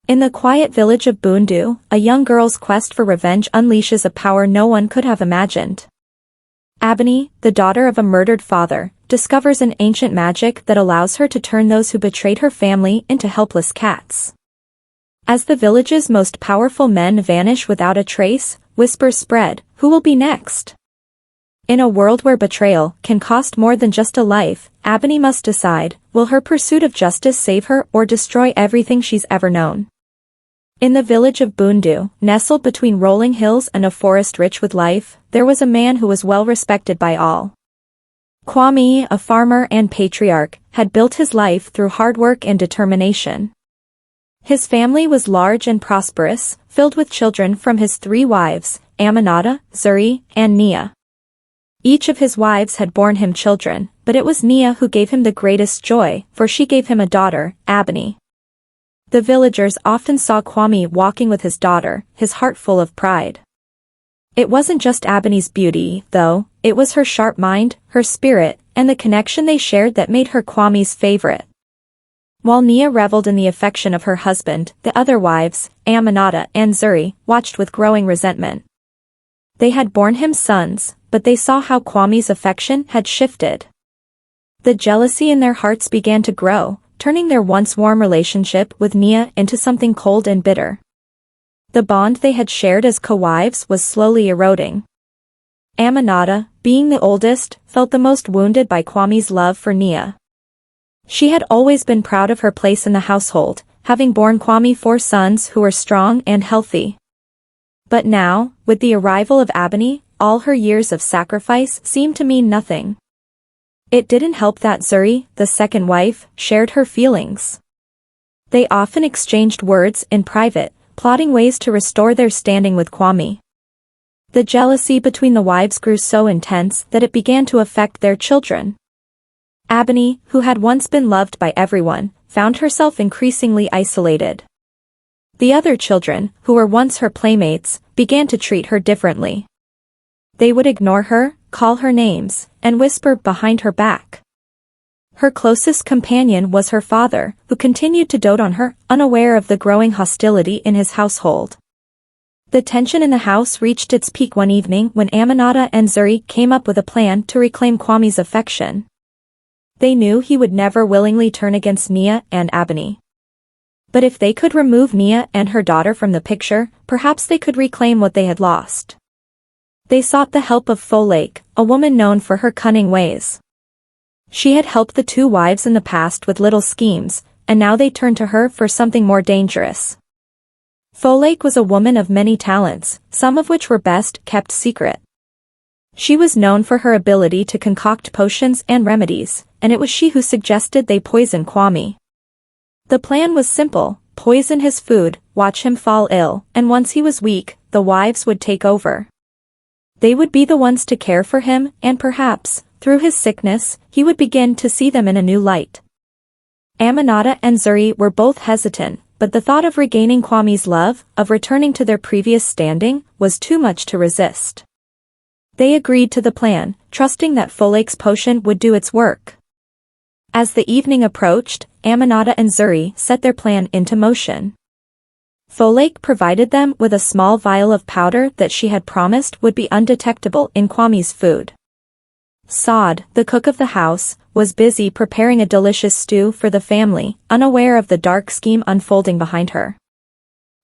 In the quiet village of Bundu, a young girl's quest for revenge unleashes a power no one could have imagined. Abeni, the daughter of a murdered father, discovers an ancient magic that allows her to turn those who betrayed her family into helpless cats. As the village's most powerful men vanish without a trace, whispers spread, who will be next? In a world where betrayal can cost more than just a life, Abeni must decide, will her pursuit of justice save her or destroy everything she's ever known? In the village of Bundu, nestled between rolling hills and a forest rich with life, there was a man who was well respected by all. Kwame, a farmer and patriarch, had built his life through hard work and determination. His family was large and prosperous, filled with children from his 3 wives, Aminata, Zuri, and Nia. Each of his wives had borne him children, but it was Nia who gave him the greatest joy, for she gave him a daughter, Abeni. The villagers often saw Kwame walking with his daughter, his heart full of pride. It wasn't just Abeni's beauty, though, it was her sharp mind, her spirit, and the connection they shared that made her Kwame's favorite. While Nia reveled in the affection of her husband, the other wives, Aminata and Zuri, watched with growing resentment. They had borne him sons, but they saw how Kwame's affection had shifted. The jealousy in their hearts began to grow, turning their once warm relationship with Nia into something cold and bitter. The bond they had shared as co-wives was slowly eroding. Aminata, being the oldest, felt the most wounded by Kwame's love for Nia. She had always been proud of her place in the household, having borne Kwame 4 sons who were strong and healthy. But now, with the arrival of Abeni, all her years of sacrifice seemed to mean nothing. It didn't help that Zuri, the second wife, shared her feelings. They often exchanged words in private, plotting ways to restore their standing with Kwame. The jealousy between the wives grew so intense that it began to affect their children. Abeni, who had once been loved by everyone, found herself increasingly isolated. The other children, who were once her playmates, began to treat her differently. They would ignore her, call her names, and whisper behind her back. Her closest companion was her father, who continued to dote on her, unaware of the growing hostility in his household. The tension in the house reached its peak one evening when Aminata and Zuri came up with a plan to reclaim Kwame's affection. They knew he would never willingly turn against Nia and Abeni. But if they could remove Nia and her daughter from the picture, perhaps they could reclaim what they had lost. They sought the help of Folktale, a woman known for her cunning ways. She had helped the 2 wives in the past with little schemes, and now they turned to her for something more dangerous. Folktale was a woman of many talents, some of which were best kept secret. She was known for her ability to concoct potions and remedies, and it was she who suggested they poison Kwame. The plan was simple: poison his food, watch him fall ill, and once he was weak, the wives would take over. They would be the ones to care for him, and perhaps, through his sickness, he would begin to see them in a new light. Aminata and Zuri were both hesitant, but the thought of regaining Kwame's love, of returning to their previous standing, was too much to resist. They agreed to the plan, trusting that Folktale's potion would do its work. As the evening approached, Aminata and Zuri set their plan into motion. Folktale provided them with a small vial of powder that she had promised would be undetectable in Kwame's food. Saad, the cook of the house, was busy preparing a delicious stew for the family, unaware of the dark scheme unfolding behind her.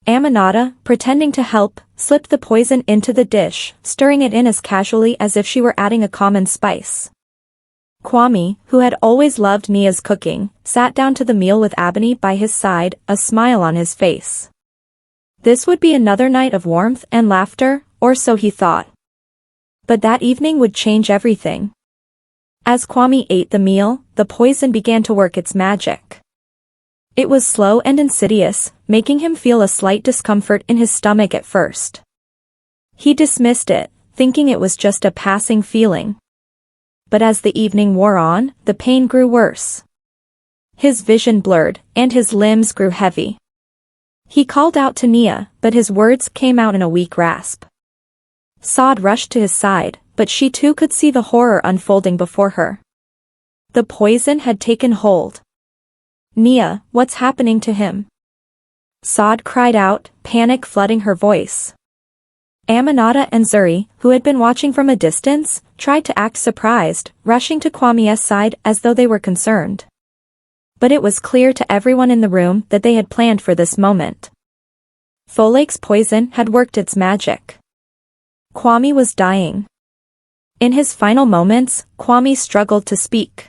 Aminata, pretending to help, slipped the poison into the dish, stirring it in as casually as if she were adding a common spice. Kwame, who had always loved Nia's cooking, sat down to the meal with Abeni by his side, a smile on his face. This would be another night of warmth and laughter, or so he thought. But that evening would change everything. As Kwame ate the meal, the poison began to work its magic. It was slow and insidious, making him feel a slight discomfort in his stomach at first. He dismissed it, thinking it was just a passing feeling. But as the evening wore on, the pain grew worse. His vision blurred, and his limbs grew heavy. He called out to Nia, but his words came out in a weak rasp. Saad rushed to his side, but she too could see the horror unfolding before her. The poison had taken hold. "Nia, what's happening to him?" Saad cried out, panic flooding her voice. Aminata and Zuri, who had been watching from a distance, tried to act surprised, rushing to Kwami's side as though they were concerned. But it was clear to everyone in the room that they had planned for this moment. Folktale's poison had worked its magic. Kwami was dying. In his final moments, Kwami struggled to speak.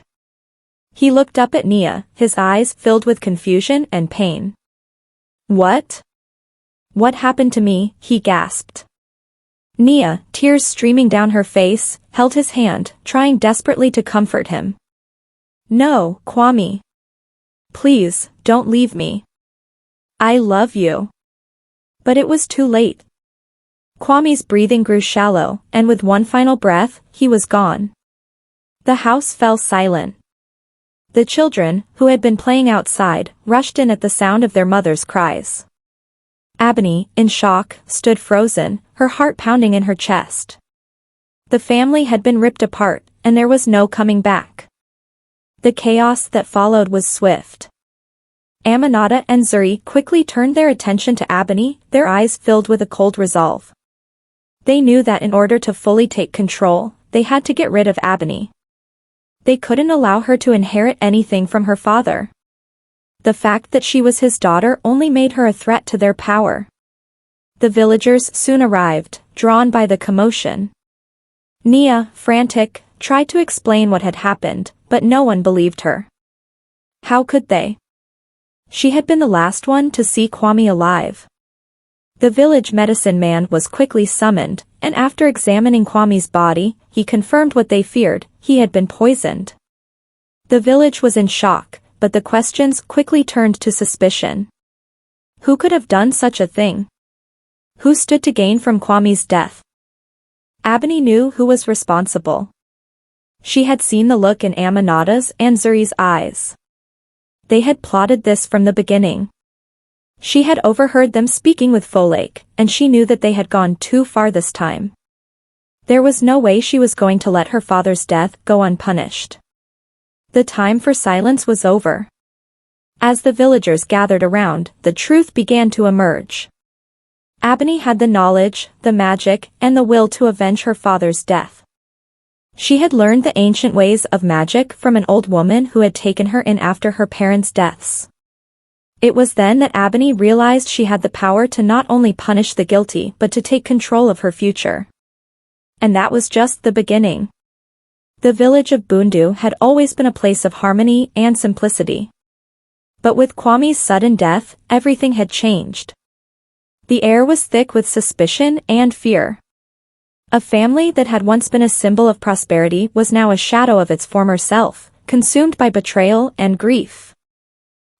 He looked up at Nia, his eyes filled with confusion and pain. What? What happened to me? He gasped. Nia, tears streaming down her face, held his hand, trying desperately to comfort him. No, Kwami. Please, don't leave me. I love you. But it was too late. Kwami's breathing grew shallow, and with one final breath, he was gone. The house fell silent. The children, who had been playing outside, rushed in at the sound of their mother's cries. Abeni, in shock, stood frozen, her heart pounding in her chest. The family had been ripped apart, and there was no coming back. The chaos that followed was swift. Aminata and Zuri quickly turned their attention to Abeni, their eyes filled with a cold resolve. They knew that in order to fully take control, they had to get rid of Abeni. They couldn't allow her to inherit anything from her father. The fact that she was his daughter only made her a threat to their power. The villagers soon arrived, drawn by the commotion. Nia, frantic, tried to explain what had happened, but no one believed her. How could they? She had been the last one to see Kwami alive. The village medicine man was quickly summoned, and after examining Kwami's body, he confirmed what they feared: he had been poisoned. The village was in shock, but the questions quickly turned to suspicion. Who could have done such a thing? Who stood to gain from Kwami's death? Abeni knew who was responsible. She had seen the look in Aminata's and Zuri's eyes. They had plotted this from the beginning. She had overheard them speaking with Folktale, and she knew that they had gone too far this time. There was no way she was going to let her father's death go unpunished. The time for silence was over. As the villagers gathered around, the truth began to emerge. Abeni had the knowledge, the magic, and the will to avenge her father's death. She had learned the ancient ways of magic from an old woman who had taken her in after her parents' deaths. It was then that Abeni realized she had the power to not only punish the guilty but to take control of her future. And that was just the beginning. The village of Bundu had always been a place of harmony and simplicity. But with Kwami's sudden death, everything had changed. The air was thick with suspicion and fear. A family that had once been a symbol of prosperity was now a shadow of its former self, consumed by betrayal and grief.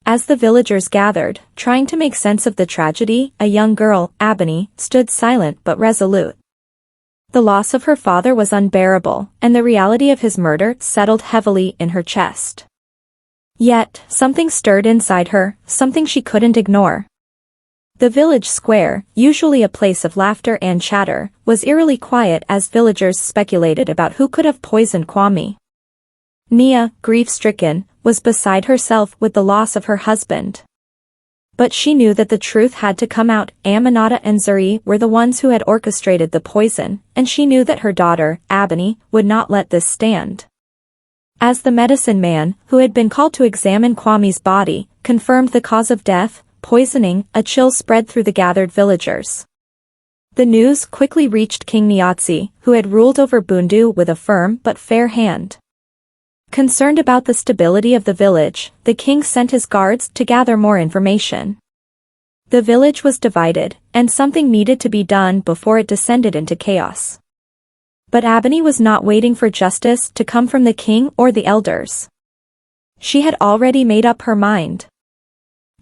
As the villagers gathered, trying to make sense of the tragedy, a young girl, Abeni, stood silent but resolute. The loss of her father was unbearable, and the reality of his murder settled heavily in her chest. Yet, something stirred inside her, something she couldn't ignore. The village square, usually a place of laughter and chatter, was eerily quiet as villagers speculated about who could have poisoned Kwami. Nia, grief-stricken, was beside herself with the loss of her husband. But she knew that the truth had to come out. Aminata and Zuri were the ones who had orchestrated the poison, and she knew that her daughter, Abeni, would not let this stand. As the medicine man, who had been called to examine Kwami's body, confirmed the cause of death, poisoning, a chill spread through the gathered villagers. The news quickly reached King Nyatsi, who had ruled over Bundu with a firm but fair hand. Concerned about the stability of the village, the king sent his guards to gather more information. The village was divided, and something needed to be done before it descended into chaos. But Abeni was not waiting for justice to come from the king or the elders. She had already made up her mind.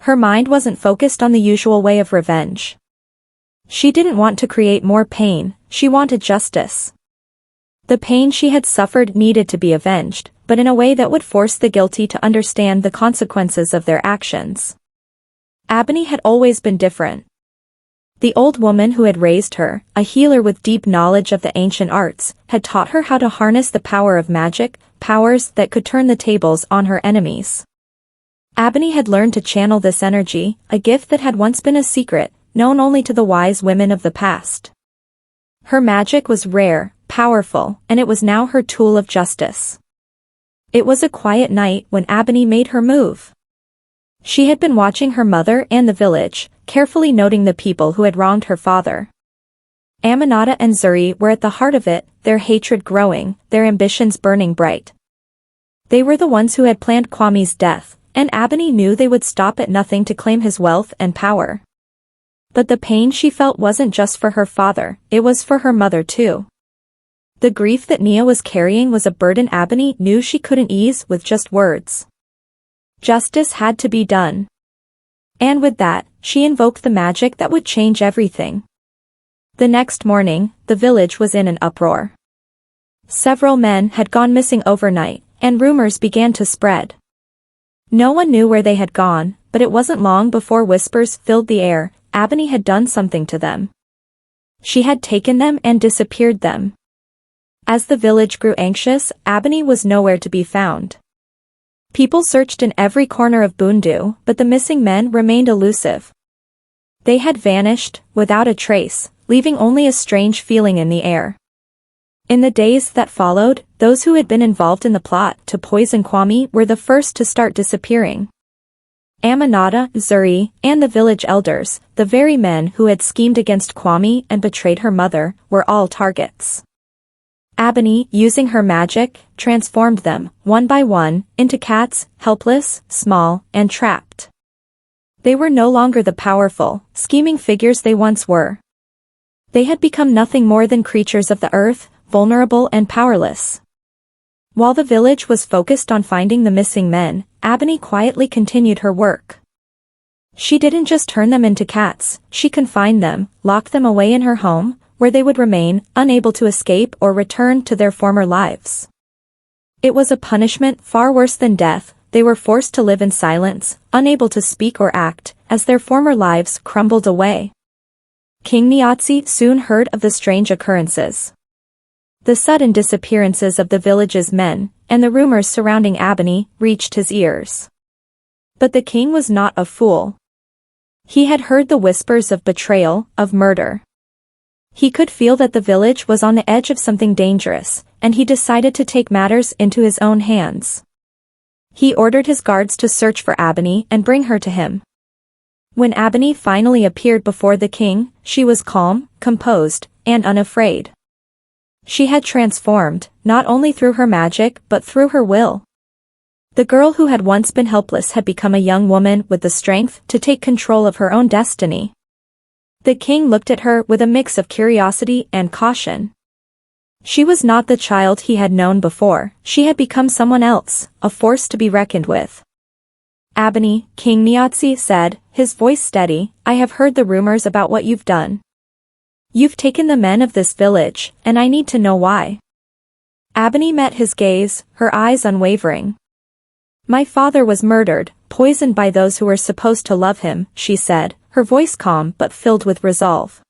Her mind wasn't focused on the usual way of revenge. She didn't want to create more pain, she wanted justice. The pain she had suffered needed to be avenged, but in a way that would force the guilty to understand the consequences of their actions. Abeni had always been different. The old woman who had raised her, a healer with deep knowledge of the ancient arts, had taught her how to harness the power of magic, powers that could turn the tables on her enemies. Abeni had learned to channel this energy, a gift that had once been a secret, known only to the wise women of the past. Her magic was rare, powerful, and it was now her tool of justice. It was a quiet night when Abeni made her move. She had been watching her mother and the village, carefully noting the people who had wronged her father. Aminata and Zuri were at the heart of it, their hatred growing, their ambitions burning bright. They were the ones who had planned Kwame's death, and Abeni knew they would stop at nothing to claim his wealth and power. But the pain she felt wasn't just for her father, it was for her mother too. The grief that Nia was carrying was a burden Abeni knew she couldn't ease with just words. Justice had to be done. And with that, she invoked the magic that would change everything. The next morning, the village was in an uproar. Several men had gone missing overnight, and rumors began to spread. No one knew where they had gone, but it wasn't long before whispers filled the air. Abeni had done something to them. She had taken them and disappeared them. As the village grew anxious, Abeni was nowhere to be found. People searched in every corner of Bundu, but the missing men remained elusive. They had vanished, without a trace, leaving only a strange feeling in the air. In the days that followed, those who had been involved in the plot to poison Kwame were the first to start disappearing. Aminata, Zuri, and the village elders, the very men who had schemed against Kwame and betrayed her mother, were all targets. Abeni, using her magic, transformed them, one by one, into cats, helpless, small, and trapped. They were no longer the powerful, scheming figures they once were. They had become nothing more than creatures of the earth, vulnerable and powerless. While the village was focused on finding the missing men, Abeni quietly continued her work. She didn't just turn them into cats, she confined them, locked them away in her home, where they would remain, unable to escape or return to their former lives. It was a punishment far worse than death. They were forced to live in silence, unable to speak or act, as their former lives crumbled away. King Nyatsi soon heard of the strange occurrences. The sudden disappearances of the village's men, and the rumors surrounding Abeni, reached his ears. But the king was not a fool. He had heard the whispers of betrayal, of murder. He could feel that the village was on the edge of something dangerous, and he decided to take matters into his own hands. He ordered his guards to search for Abeni and bring her to him. When Abeni finally appeared before the king, she was calm, composed, and unafraid. She had transformed, not only through her magic but through her will. The girl who had once been helpless had become a young woman with the strength to take control of her own destiny. The king looked at her with a mix of curiosity and caution. She was not the child he had known before, she had become someone else, a force to be reckoned with. Abeni, King Nyatsi said, his voice steady, I have heard the rumors about what you've done. You've taken the men of this village, and I need to know why. Abeni met his gaze, her eyes unwavering. My father was murdered, poisoned by those who were supposed to love him, she said, her voice calm but filled with resolve.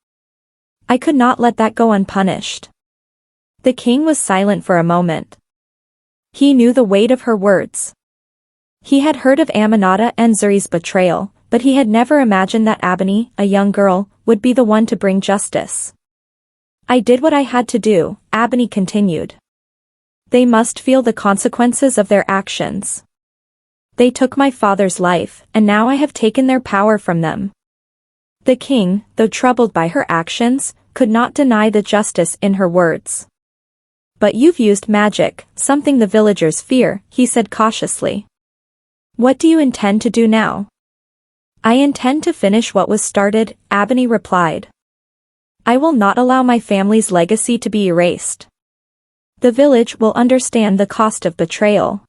I could not let that go unpunished. The king was silent for a moment. He knew the weight of her words. He had heard of Aminata and Zuri's betrayal, but he had never imagined that Abeni, a young girl, would be the one to bring justice. I did what I had to do, Abeni continued. They must feel the consequences of their actions. They took my father's life, and now I have taken their power from them. The king, though troubled by her actions, could not deny the justice in her words. But you've used magic, something the villagers fear, he said cautiously. What do you intend to do now? I intend to finish what was started, Abeni replied. I will not allow my family's legacy to be erased. The village will understand the cost of betrayal.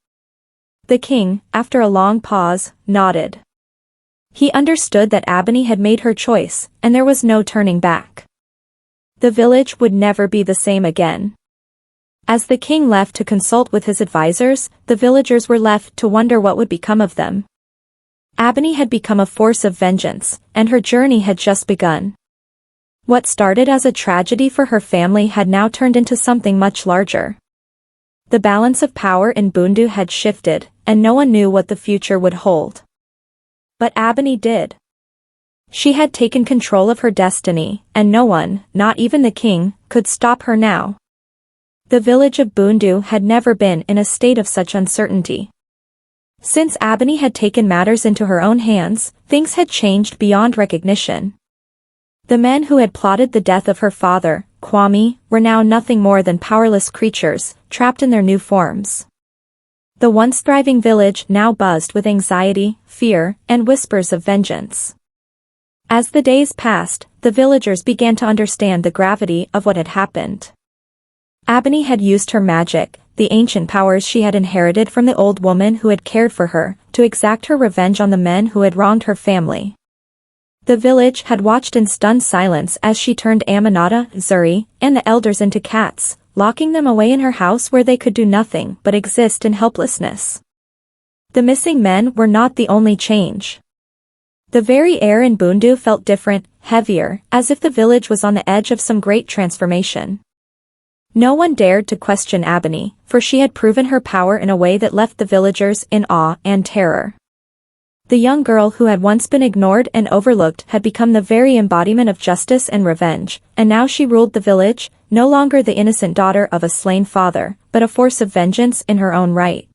The king, after a long pause, nodded. He understood that Abeni had made her choice, and there was no turning back. The village would never be the same again. As the king left to consult with his advisors, the villagers were left to wonder what would become of them. Abeni had become a force of vengeance, and her journey had just begun. What started as a tragedy for her family had now turned into something much larger. The balance of power in Bundu had shifted, and no one knew what the future would hold. But Abeni did. She had taken control of her destiny, and no one, not even the king, could stop her now. The village of Bundu had never been in a state of such uncertainty. Since Abeni had taken matters into her own hands, things had changed beyond recognition. The men who had plotted the death of her father, Kwame, were now nothing more than powerless creatures, trapped in their new forms. The once thriving village now buzzed with anxiety, fear, and whispers of vengeance. As the days passed, the villagers began to understand the gravity of what had happened. Abeni had used her magic, the ancient powers she had inherited from the old woman who had cared for her, to exact her revenge on the men who had wronged her family. The village had watched in stunned silence as she turned Aminata, Zuri, and the elders into cats, locking them away in her house where they could do nothing but exist in helplessness. The missing men were not the only change. The very air in Bundu felt different, heavier, as if the village was on the edge of some great transformation. No one dared to question Abeni, for she had proven her power in a way that left the villagers in awe and terror. The young girl who had once been ignored and overlooked had become the very embodiment of justice and revenge, and now she ruled the village, no longer the innocent daughter of a slain father, but a force of vengeance in her own right.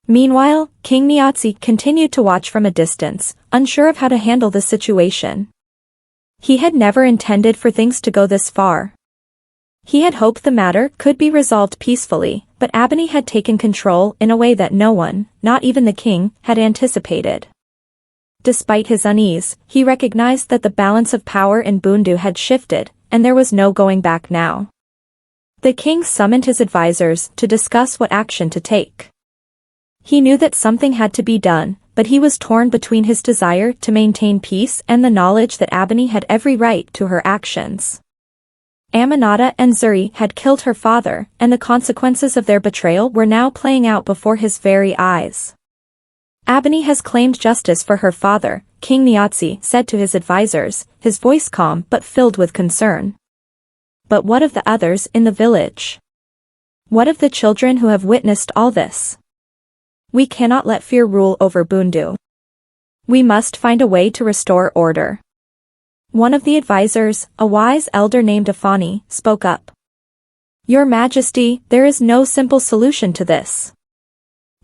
Meanwhile, King Nyatsi continued to watch from a distance, unsure of how to handle the situation. He had never intended for things to go this far. He had hoped the matter could be resolved peacefully, but Abeni had taken control in a way that no one, not even the king, had anticipated. Despite his unease, he recognized that the balance of power in Bundu had shifted, and there was no going back now. The king summoned his advisors to discuss what action to take. He knew that something had to be done, but he was torn between his desire to maintain peace and the knowledge that Abeni had every right to her actions. Aminata and Zuri had killed her father, and the consequences of their betrayal were now playing out before his very eyes. Abeni has claimed justice for her father, King Nyatsi said to his advisors, his voice calm but filled with concern. But what of the others in the village? What of the children who have witnessed all this? We cannot let fear rule over Bundu. We must find a way to restore order. One of the advisors, a wise elder named Abeni, spoke up. Your Majesty, there is no simple solution to this.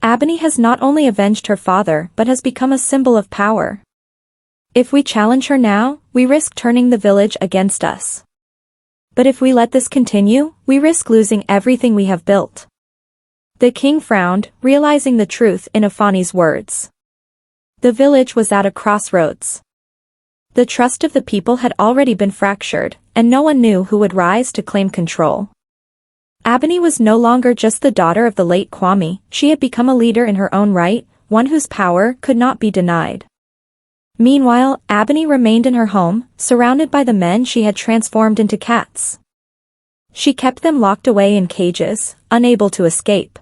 Abeni has not only avenged her father but has become a symbol of power. If we challenge her now, we risk turning the village against us. But if we let this continue, we risk losing everything we have built. The king frowned, realizing the truth in Abeni's words. The village was at a crossroads. The trust of the people had already been fractured, and no one knew who would rise to claim control. Abeni was no longer just the daughter of the late Kwame, she had become a leader in her own right, one whose power could not be denied. Meanwhile, Abeni remained in her home, surrounded by the men she had transformed into cats. She kept them locked away in cages, unable to escape.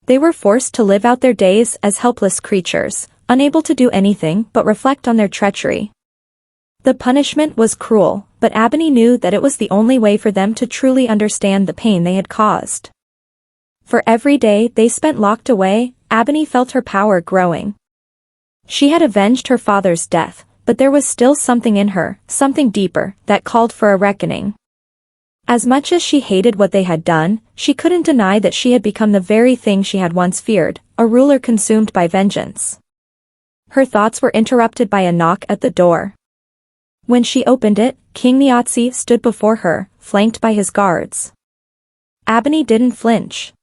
They were forced to live out their days as helpless creatures, unable to do anything but reflect on their treachery. The punishment was cruel, but Abeni knew that it was the only way for them to truly understand the pain they had caused. For every day they spent locked away, Abeni felt her power growing. She had avenged her father's death, but there was still something in her, something deeper, that called for a reckoning. As much as she hated what they had done, she couldn't deny that she had become the very thing she had once feared, a ruler consumed by vengeance. Her thoughts were interrupted by a knock at the door. When she opened it, King Nyatsi stood before her, flanked by his guards. Abeni didn't flinch.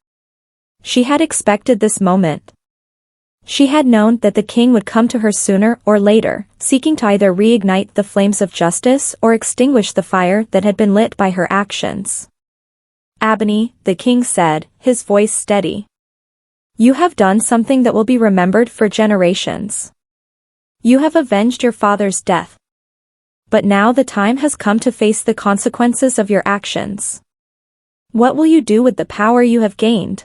She had expected this moment. She had known that the king would come to her sooner or later, seeking to either reignite the flames of justice or extinguish the fire that had been lit by her actions. Abeni, the king said, his voice steady. You have done something that will be remembered for generations. You have avenged your father's death. But now the time has come to face the consequences of your actions. What will you do with the power you have gained?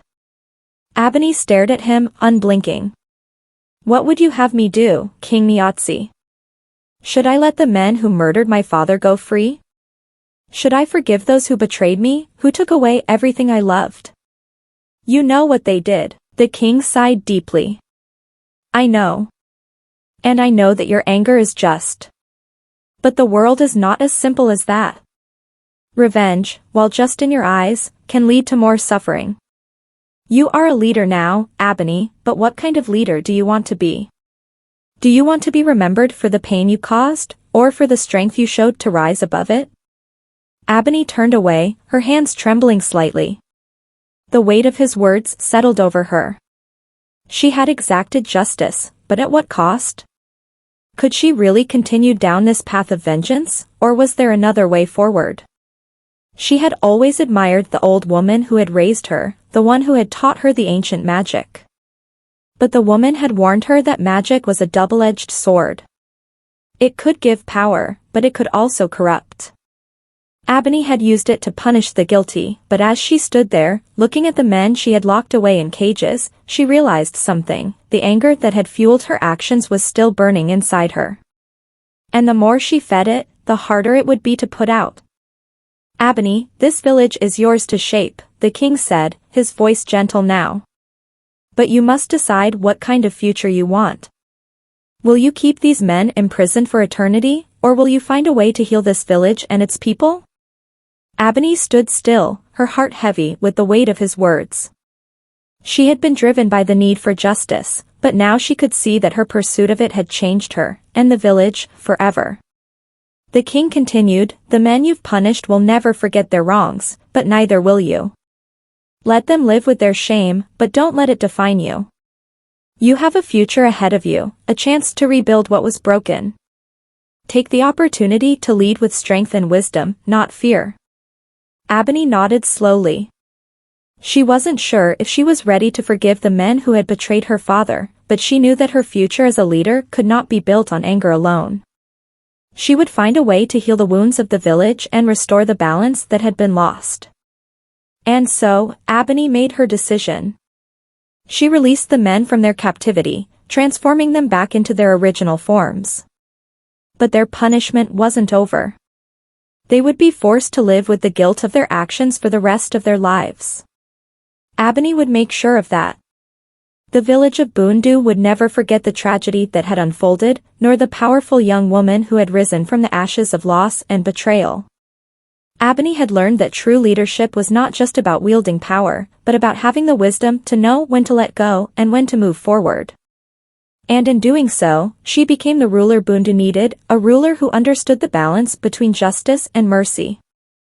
Abeni stared at him, unblinking. What would you have me do, King Nyatsi? Should I let the men who murdered my father go free? Should I forgive those who betrayed me, who took away everything I loved? You know what they did, the king sighed deeply. I know. And I know that your anger is just. But the world is not as simple as that. Revenge, while just in your eyes, can lead to more suffering. You are a leader now, Abeni, but what kind of leader do you want to be? Do you want to be remembered for the pain you caused, or for the strength you showed to rise above it? Abeni turned away, her hands trembling slightly. The weight of his words settled over her. She had exacted justice, but at what cost? Could she really continue down this path of vengeance, or was there another way forward? She had always admired the old woman who had raised her, the one who had taught her the ancient magic. But the woman had warned her that magic was a double-edged sword. It could give power, but it could also corrupt. Abeni had used it to punish the guilty, but as she stood there, looking at the men she had locked away in cages, she realized something. The anger that had fueled her actions was still burning inside her. And the more she fed it, the harder it would be to put out. Abeni, this village is yours to shape, the king said, his voice gentle now. But you must decide what kind of future you want. Will you keep these men imprisoned for eternity, or will you find a way to heal this village and its people? Abeni stood still, her heart heavy with the weight of his words. She had been driven by the need for justice, but now she could see that her pursuit of it had changed her, and the village, forever. The king continued, the men you've punished will never forget their wrongs, but neither will you. Let them live with their shame, but don't let it define you. You have a future ahead of you, a chance to rebuild what was broken. Take the opportunity to lead with strength and wisdom, not fear. Abeni nodded slowly. She wasn't sure if she was ready to forgive the men who had betrayed her father, but she knew that her future as a leader could not be built on anger alone. She would find a way to heal the wounds of the village and restore the balance that had been lost. And so, Abeni made her decision. She released the men from their captivity, transforming them back into their original forms. But their punishment wasn't over. They would be forced to live with the guilt of their actions for the rest of their lives. Abeni would make sure of that. The village of Bundu would never forget the tragedy that had unfolded, nor the powerful young woman who had risen from the ashes of loss and betrayal. Abeni had learned that true leadership was not just about wielding power, but about having the wisdom to know when to let go and when to move forward. And in doing so, she became the ruler Bundu needed, a ruler who understood the balance between justice and mercy.